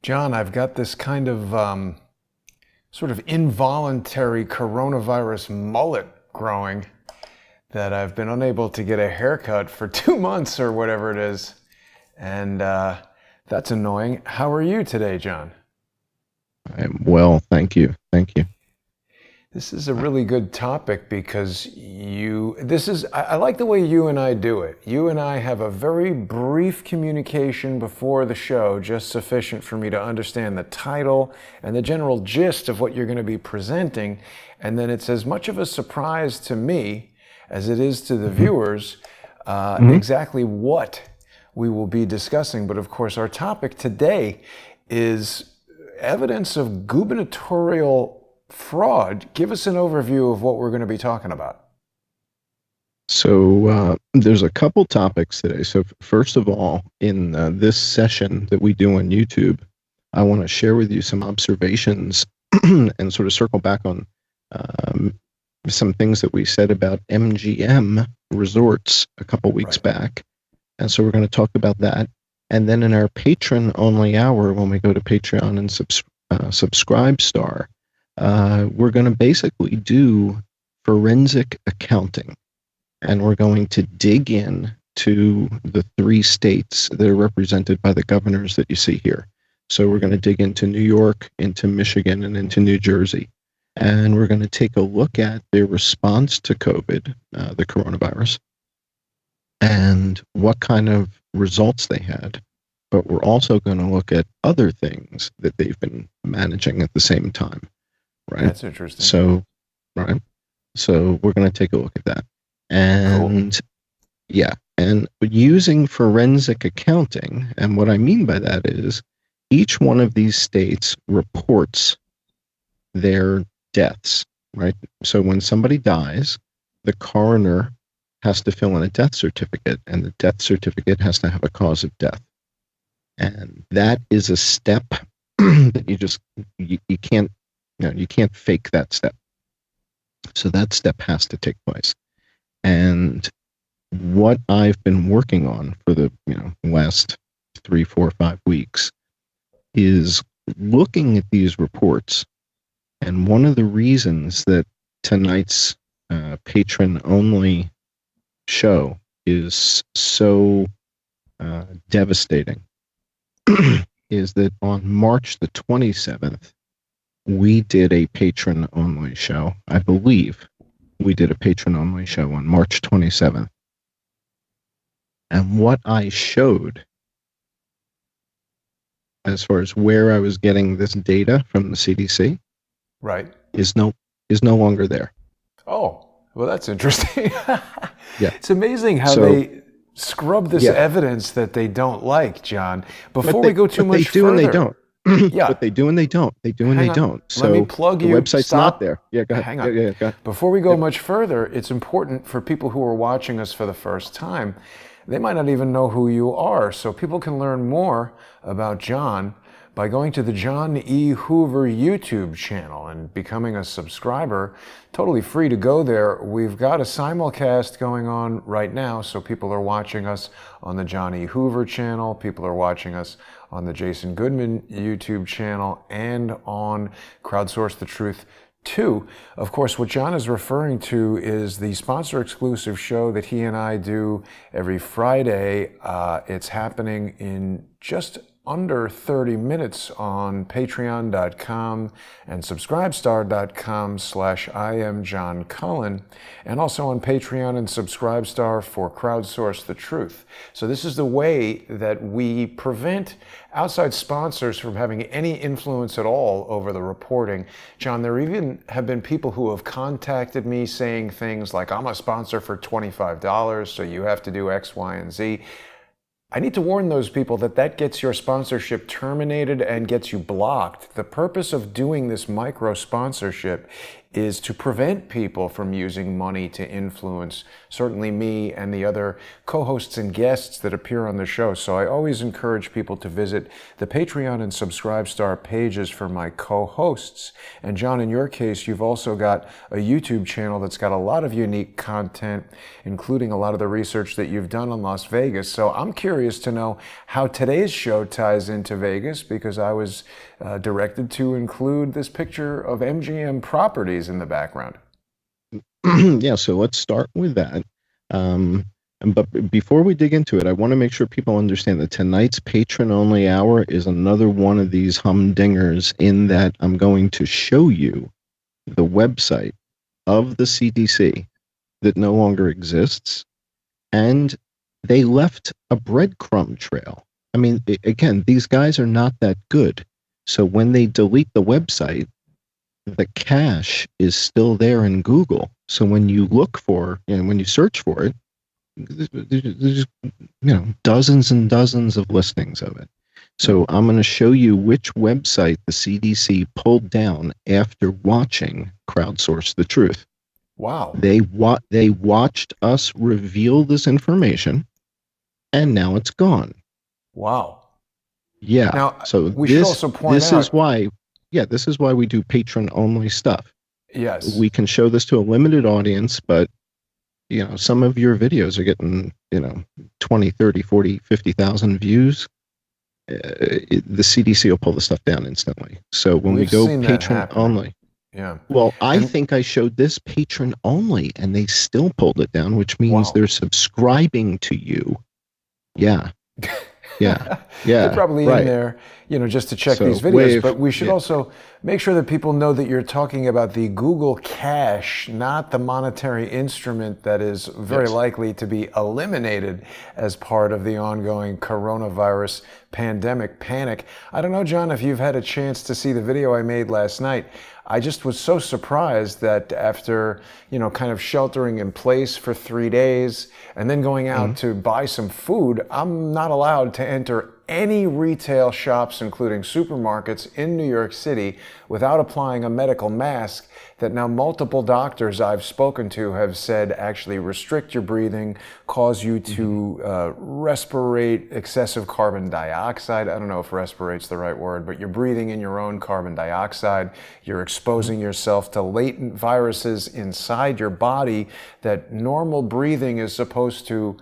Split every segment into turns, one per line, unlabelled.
John, I've got this kind of sort of involuntary coronavirus mullet growing that I've been unable to get a haircut for 2 months or whatever it is. And that's annoying. How are you today, John?
I am well, thank you. Thank you.
This is a really good topic because I like the way you and I do it. You and I have a very brief communication before the show, just sufficient for me to understand the title and the general gist of what you're going to be presenting. And then it's as much of a surprise to me as it is to the viewers exactly what we will be discussing. But of course, our topic today is evidence of gubernatorial fraud. Give us an overview of what we're going to be talking about.
So there's a couple topics today. So first of all, in this session that we do on YouTube, I want to share with you some observations and sort of circle back on some things that we said about MGM resorts a couple weeks back. And so we're going to talk about that. And then in our patron only hour, when we go to Patreon and Subscribe Star, we're going to basically do forensic accounting, and we're going to dig in to the 3 states that are represented by the governors that you see here. So we're going to dig into New York, into Michigan, and into New Jersey. And we're going to take a look at their response to COVID, the coronavirus, and what kind of results they had. But we're also going to look at other things that they've been managing at the same time. Right.
That's interesting.
So we're going to take a look at that. And cool. Yeah, and using forensic accounting, and what I mean by that is each one of these states reports their deaths, right? So when somebody dies, the coroner has to fill in a death certificate, and the death certificate has to have a cause of death. And that is a step that you can't you can't fake that step. So that step has to take place. And what I've been working on for the last 3, 4, 5 weeks is looking at these reports. And one of the reasons that tonight's patron-only show is so devastating is that on March the 27th, we did a patron-only show. I believe we did a patron-only show on March 27th. And what I showed, as far as where I was getting this data from the CDC, is no longer there.
Oh, well, that's interesting.
Yeah.
It's amazing how they scrub this evidence that they don't like, John. Before we go too much further.
And they don't. Yeah. But they do and they don't. They do and they don't. So
let me plug you.
The website's not there. Yeah, go ahead.
Hang on.
Yeah, go ahead.
Before we go much further, it's important for people who are watching us for the first time. They might not even know who you are. So people can learn more about John by going to the John E. Hoover YouTube channel and becoming a subscriber. Totally free to go there. We've got a simulcast going on right now, so people are watching us on the John E. Hoover channel, people are watching us on the Jason Goodman YouTube channel, and on Crowdsource the Truth 2. Of course, what John is referring to is the sponsor-exclusive show that he and I do every Friday. It's happening in just under 30 minutes on patreon.com and subscribestar.com/IamJohnCullen, and also on Patreon and Subscribestar for Crowdsource the Truth. So this is the way that we prevent outside sponsors from having any influence at all over the reporting. John, there even have been people who have contacted me saying things like, I'm a sponsor for $25, so you have to do X, Y, and Z. I need to warn those people that gets your sponsorship terminated and gets you blocked. The purpose of doing this micro sponsorship is to prevent people from using money to influence, certainly me and the other co-hosts and guests that appear on the show. So I always encourage people to visit the Patreon and Subscribestar pages for my co-hosts. And John, in your case, you've also got a YouTube channel that's got a lot of unique content, including a lot of the research that you've done on Las Vegas. So I'm curious to know how today's show ties into Vegas, because I was directed to include this picture of MGM properties in the background.
Yeah, so let's start with that. But before we dig into it, I want to make sure people understand that tonight's patron-only hour is another one of these humdingers, in that I'm going to show you the website of the CDC that no longer exists, and they left a breadcrumb trail. I mean, again, these guys are not that good. So when they delete the website, the cache is still there in Google. So when you look for, and when you search for it, there's dozens and dozens of listings of it. So I'm going to show you which website the CDC pulled down after watching Crowdsource the Truth.
Wow.
They watched us reveal this information, and now it's gone.
Wow.
Yeah.
Now,
so
we should also point out,
this is why we do patron only stuff.
Yes.
We can show this to a limited audience, but some of your videos are getting, 20, 30, 40, 50,000 views. The CDC will pull the stuff down instantly. So when we go patron only.
Yeah.
Well, I think I showed this patron only and they still pulled it down, which means they're subscribing to you. Yeah. Yeah.
They're probably in there, just to check these videos. But we should also make sure that people know that you're talking about the Google cache, not the monetary instrument that is very likely to be eliminated as part of the ongoing coronavirus pandemic panic. I don't know, John, if you've had a chance to see the video I made last night. I just was so surprised that after, kind of sheltering in place for 3 days and then going out to buy some food, I'm not allowed to enter any retail shops, including supermarkets in New York City, without applying a medical mask that now multiple doctors I've spoken to have said actually restrict your breathing, cause you to respirate excessive carbon dioxide. I don't know if respirate's the right word, but you're breathing in your own carbon dioxide. You're exposing yourself to latent viruses inside your body that normal breathing is supposed to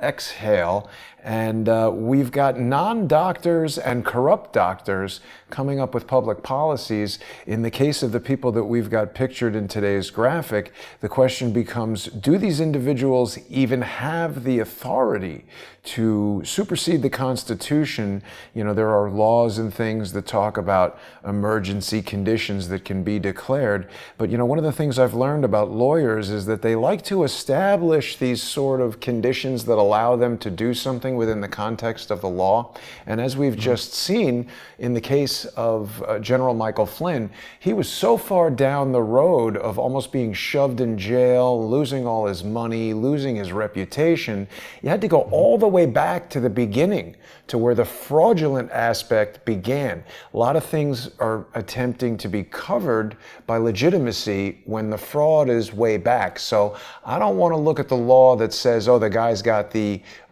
exhale. And we've got non-doctors and corrupt doctors coming up with public policies. In the case of the people that we've got pictured in today's graphic, the question becomes, do these individuals even have the authority to supersede the Constitution? There are laws and things that talk about emergency conditions that can be declared. But, one of the things I've learned about lawyers is that they like to establish these sort of conditions that allow them to do something within the context of the law. And as we've just seen in the case of General Michael Flynn, he was so far down the road of almost being shoved in jail, losing all his money, losing his reputation. You had to go all the way back to the beginning, to where the fraudulent aspect began. A lot of things are attempting to be covered by legitimacy when the fraud is way back. So I don't want to look at the law that says, the guy's got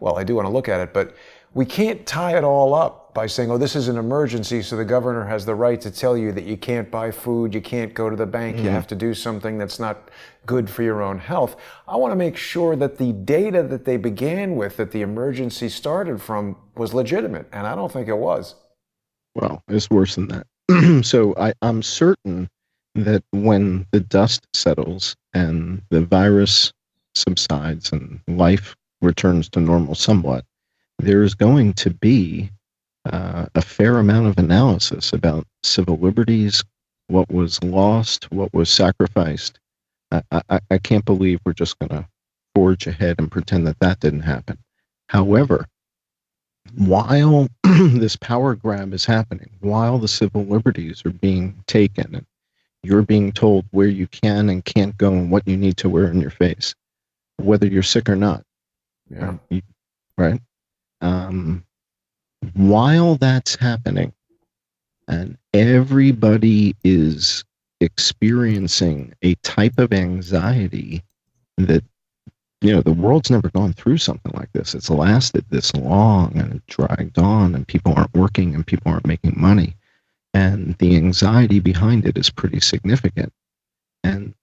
well, I do want to look at it, but we can't tie it all up by saying, this is an emergency, so the governor has the right to tell you that you can't buy food, you can't go to the bank, you have to do something that's not good for your own health. I want to make sure that the data that they began with, that the emergency started from, was legitimate, and I don't think it was.
Well, it's worse than that. So I'm certain that when the dust settles and the virus subsides and life returns to normal somewhat, there's going to be a fair amount of analysis about civil liberties, what was lost, what was sacrificed. I can't believe we're just going to forge ahead and pretend that didn't happen. However, while this power grab is happening, while the civil liberties are being taken, and you're being told where you can and can't go and what you need to wear in your face, whether you're sick or not, right? While that's happening and everybody is experiencing a type of anxiety that, the world's never gone through something like this. It's lasted this long and it dragged on, and people aren't working and people aren't making money. And the anxiety behind it is pretty significant. And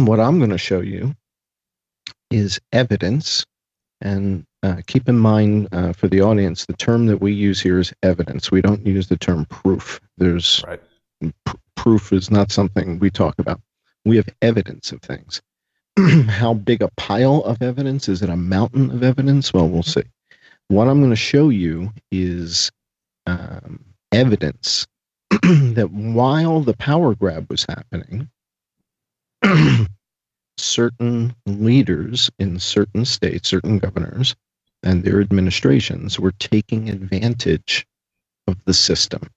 what I'm going to show you is evidence. And keep in mind, for the audience, the term that we use here is evidence. We don't use the term proof.
Right.
Proof is not something we talk about. We have evidence of things. How big a pile of evidence? Is it a mountain of evidence? Well, we'll see. What I'm going to show you is evidence that while the power grab was happening, certain leaders in certain states, certain governors, and their administrations were taking advantage of the system.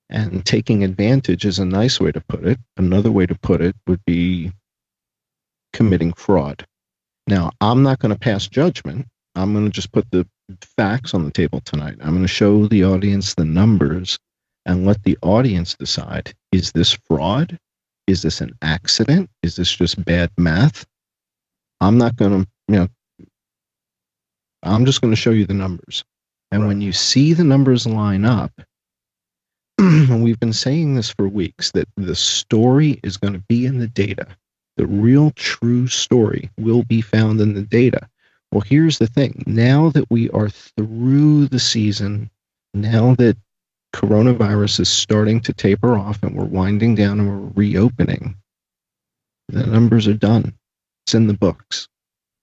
And taking advantage is a nice way to put it. Another way to put it would be committing fraud. Now, I'm not going to pass judgment. I'm going to just put the facts on the table tonight. I'm going to show the audience the numbers and let the audience decide, is this fraud? Is this an accident? Is this just bad math? I'm not going to, I'm just going to show you the numbers. And when you see the numbers line up, and we've been saying this for weeks, that the story is going to be in the data. The real true story will be found in the data. Well, here's the thing. Now that we are through the season, now that coronavirus is starting to taper off and we're winding down and we're reopening, the numbers are done. It's in the books.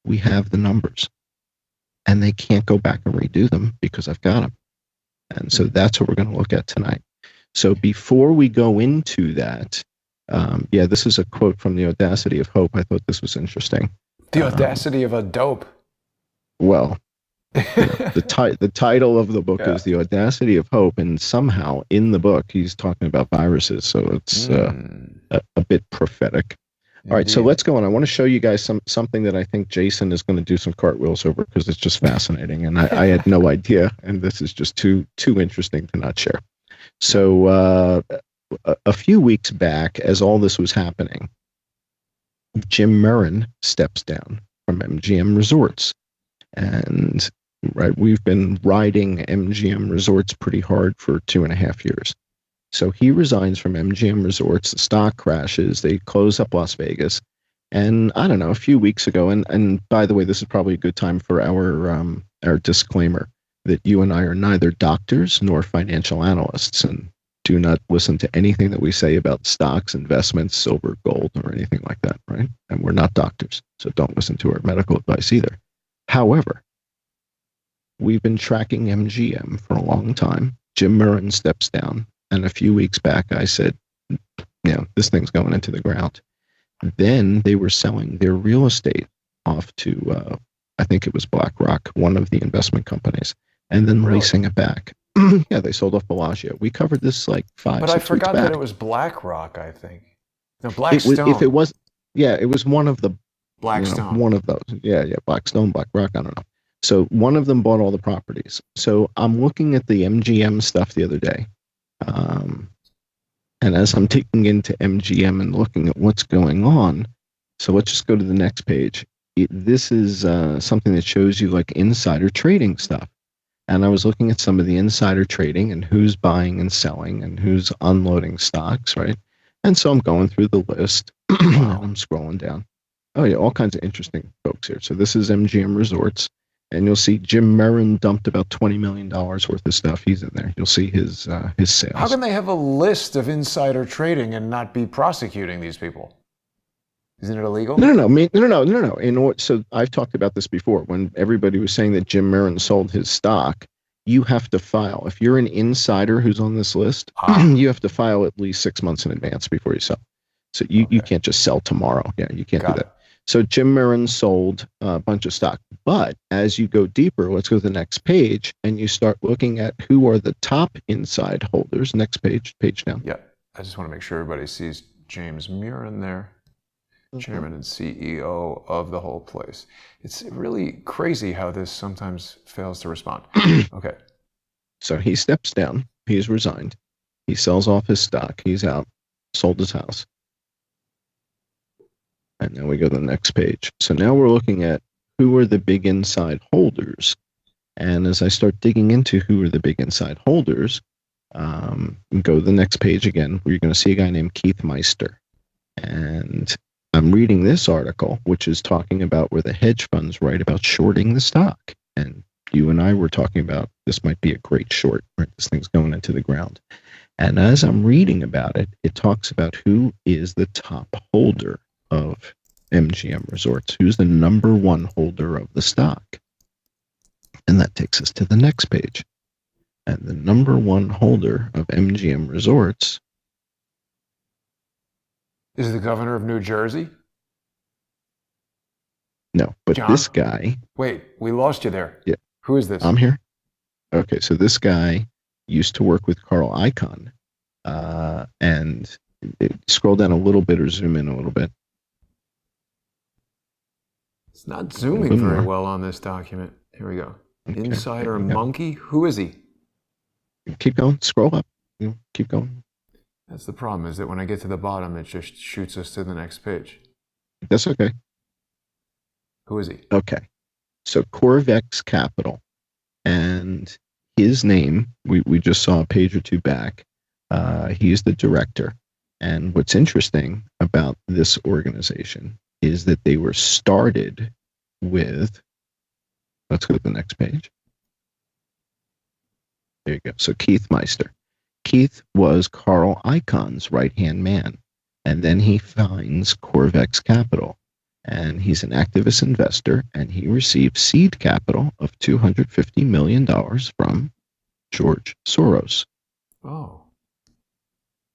We have the numbers. And they can't go back and redo them because I've got them. And so that's what we're going to look at tonight. So before we go into that, this is a quote from The Audacity of Hope. I thought this was interesting.
The audacity of a dope.
Well, the title of the book is The Audacity of Hope, and somehow in the book he's talking about viruses, so it's a bit prophetic. All right, so let's go on. I want to show you guys something that I think Jason is going to do some cartwheels over because it's just fascinating, and I had no idea, and this is just too interesting to not share. So a few weeks back, as all this was happening, Jim Murren steps down from MGM Resorts. And we've been riding MGM Resorts pretty hard for 2.5 years. So he resigns from MGM Resorts, the stock crashes, they close up Las Vegas. And I don't know, a few weeks ago, and by the way, this is probably a good time for our disclaimer that you and I are neither doctors nor financial analysts, and do not listen to anything that we say about stocks, investments, silver, gold, or anything like that, right? And we're not doctors, so don't listen to our medical advice either. However, we've been tracking MGM for a long time. Jim Murren steps down, and a few weeks back I said, this thing's going into the ground. Then they were selling their real estate off to, I think it was BlackRock, one of the investment companies, and then leasing it back. Yeah, they sold off Bellagio. We covered this like 5 6 weeks back. But I forgot
that it was BlackRock, I think. No, Blackstone.
It was one of the
Blackstone.
One of those. Yeah, Blackstone, BlackRock, I don't know. So one of them bought all the properties. So I'm looking at the MGM stuff the other day. And as I'm digging into MGM and looking at what's going on, so let's just go to the next page. This is something that shows you like insider trading stuff. And I was looking at some of the insider trading and who's buying and selling and who's unloading stocks, right? And so I'm going through the list. I'm scrolling down. Oh yeah, all kinds of interesting folks here. So this is MGM Resorts, and you'll see Jim Murren dumped about $20 million worth of stuff. He's in there. You'll see his sales.
How can they have a list of insider trading and not be prosecuting these people? Isn't it illegal?
No. So I've talked about this before. When everybody was saying that Jim Murren sold his stock, you have to file. If you're an insider who's on this list, you have to file at least 6 months in advance before you sell. So you can't just sell tomorrow. Yeah, you can't do that. So Jim Murren sold a bunch of stock. But as you go deeper, let's go to the next page, and you start looking at who are the top inside holders. Next page down.
Yeah, I just want to make sure everybody sees James Murren there. Chairman and CEO of the whole place. It's really crazy how this sometimes fails to respond. Okay.
So he steps down. He's resigned. He sells off his stock. He's out. Sold his house. And now we go to the next page. So now we're looking at who are the big inside holders. And as I start digging into who are the big inside holders, go to the next page again, where you're going to see a guy named Keith Meister. And I'm reading this article, which is talking about where the hedge funds write about shorting the stock. And you and I were talking about this might be a great short, right? This thing's going into the ground. And as I'm reading about it, it talks about who is the top holder of MGM Resorts, who's the number one holder of the stock. And that takes us to the next page. And the number one holder of MGM Resorts
is the governor of New Jersey?
No, but
John?
This guy...
Wait, we lost you there.
Yeah.
Who is this?
I'm here. Okay, so this guy used to work with Carl Icahn. And scroll down a little bit or zoom in a little bit.
It's not zooming very well on this document. Here we go. Okay, Insider Monkey? Who is he?
Keep going. Scroll up. Keep going.
That's the problem, is that when I get to the bottom, it just shoots us to the next page.
That's okay.
Who is he?
Okay. So Corvex Capital. And his name, we just saw a page or two back. He's the director. And what's interesting about this organization is that they were started with, let's go to the next page. There you go. So Keith Meister. Keith was Carl Icahn's right-hand man. And then he finds Corvex Capital. And he's an activist investor, and he received seed capital of $250 million from George Soros.
Oh.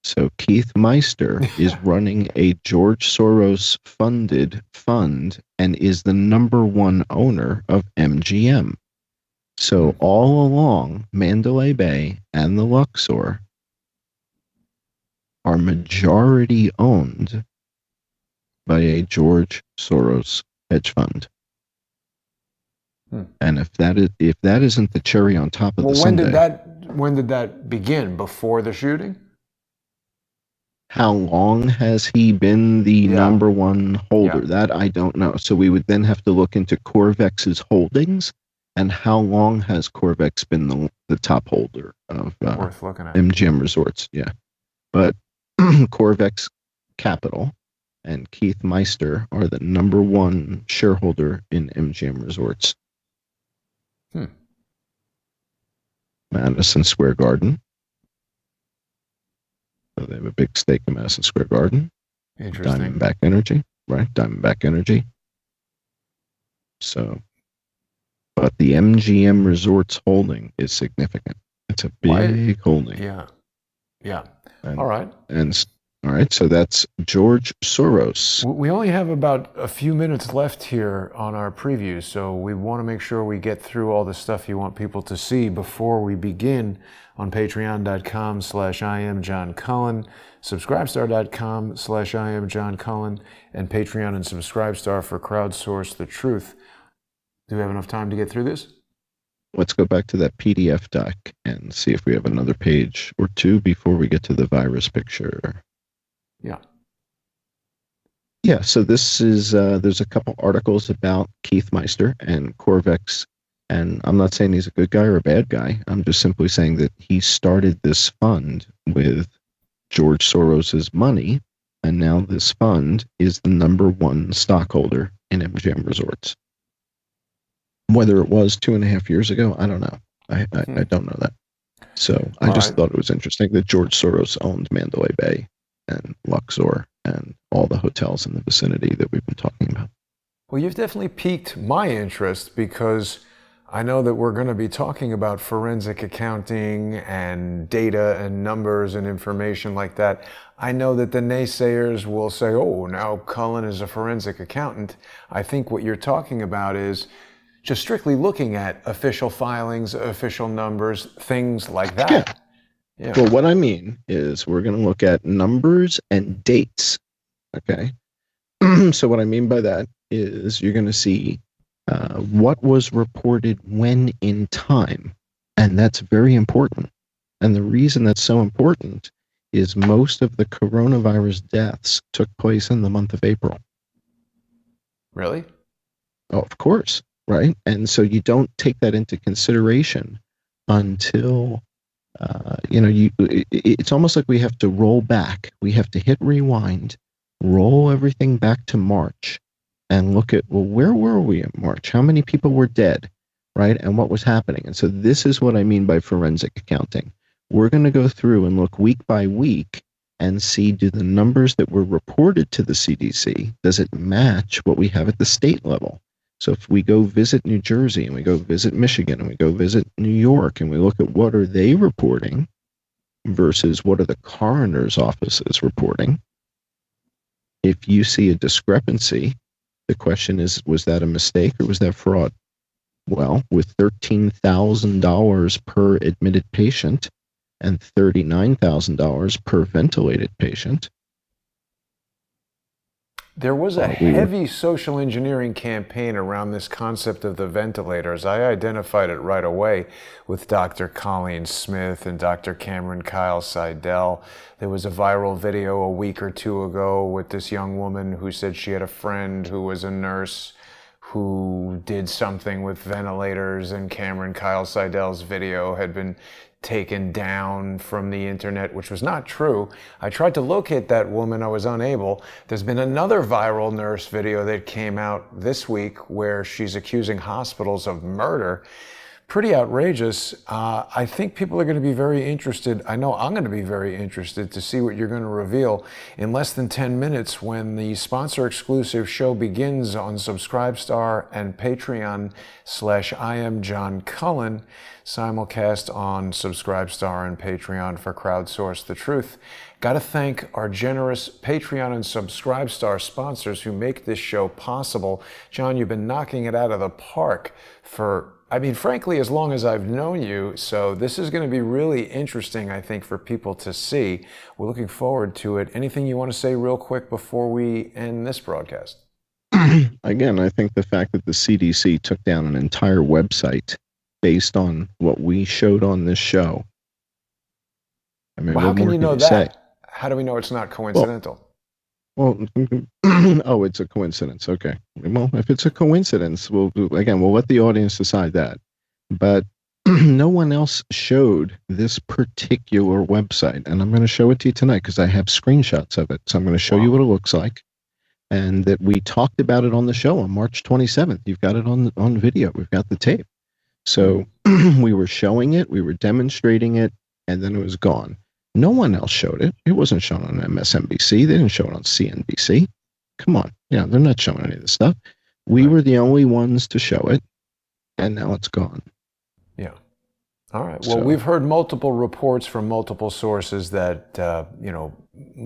So Keith Meister is running a George Soros funded fund and is the number one owner of MGM. So all along, Mandalay Bay and the Luxor are majority owned by a George Soros hedge fund. And if that isn't the cherry on top of the sundae,
when did that begin? Before the shooting?
How long has he been the number one holder? That I don't know. So we would then have to look into Corvex's holdings and how long has Corvex been the top holder of
worth looking at.
MGM Resorts. Yeah. But Corvex Capital and Keith Meister are the number one shareholder in MGM Resorts. Madison Square Garden. So they have a big stake in Madison Square Garden.
Interesting.
Diamondback Energy, right? Diamondback Energy. So, but the MGM Resorts holding is significant. It's a big holding.
Yeah. All right.
All right, so that's George Soros.
We only have about a few minutes left here on our preview, so we want to make sure we get through all the stuff you want people to see before we begin on patreon.com/IamJohnCullen, subscribestar.com/IamJohnCullen, and Patreon and Subscribestar for Crowdsource the Truth. Do we have enough time to get through this?
Let's go back to that PDF doc and see if we have another page or two before we get to the virus picture. Yeah, so this is, there's a couple articles about Keith Meister and Corvex, and I'm not saying he's a good guy or a bad guy. I'm just simply saying that he started this fund with George Soros's money, and now this fund is the number one stockholder in MGM Resorts. Whether it was 2.5 years ago, I don't know. I don't know that. So I just thought it was interesting that George Soros owned Mandalay Bay and Luxor and all the hotels in the vicinity that we've been talking about.
Well, you've definitely piqued my interest because I know that we're going to be talking about forensic accounting and data and numbers and information like that. I know that the naysayers will say, oh, now Cullen is a forensic accountant. I think what you're talking about is just strictly looking at official filings, official numbers, things like that.
Yeah. Well, what I mean is we're going to look at numbers and dates. Okay. So what I mean by that is you're going to see what was reported when in time. And that's very important. And the reason that's so important is most of the coronavirus deaths took place in the month of April.
Really?
Oh, of course, right? And so you don't take that into consideration until it's almost like we have to roll back. We have to hit rewind, roll everything back to March, and look at, well, where were we in March? How many people were dead, right? And what was happening? And so this is what I mean by forensic accounting. We're going to go through and look week by week and see, do the numbers that were reported to the CDC, does it match what we have at the state level? So if we go visit New Jersey and we go visit Michigan and we go visit New York and we look at what are they reporting versus what are the coroner's offices reporting, if you see a discrepancy, the question is, was that a mistake or was that fraud? Well, with $13,000 per admitted patient and $39,000 per ventilated patient.
There was a heavy social engineering campaign around this concept of the ventilators. I identified it right away with Dr. Colleen Smith and Dr. Cameron Kyle Seidel. There was a viral video a week or two ago with this young woman who said she had a friend who was a nurse who did something with ventilators, and Cameron Kyle Seidel's video had been taken down from the internet, which was not true. I tried to locate that woman. I was unable. There's been another viral nurse video that came out this week where she's accusing hospitals of murder. Pretty outrageous. I think people are going to be very interested. I know I'm going to be very interested to see what you're going to reveal in less than 10 minutes when the sponsor exclusive show begins on Subscribestar and Patreon /I am John Cullen, simulcast on Subscribestar and Patreon for Crowdsource the Truth. Got to thank our generous Patreon and Subscribestar sponsors who make this show possible. John, you've been knocking it out of the park for, frankly, as long as I've known you. So this is going to be really interesting, I think, for people to see. We're looking forward to it. Anything you want to say real quick before we end this broadcast?
Again, I think the fact that the CDC took down an entire website based on what we showed on this show.
Well, how can you know that? How do we know it's not coincidental?
Well, oh, it's a coincidence. Okay. Well, if it's a coincidence, we'll let the audience decide that. But no one else showed this particular website, and I'm going to show it to you tonight because I have screenshots of it. So I'm going to show you what it looks like, and that we talked about it on the show on March 27th. You've got it on video. We've got the tape. So we were showing it, we were demonstrating it, and then it was gone. No one else showed it. It wasn't shown on MSNBC. They didn't show it on CNBC. Come on. Yeah, they're not showing any of this stuff. We were the only ones to show it, and now it's gone.
Yeah. All right. Well, we've heard multiple reports from multiple sources that,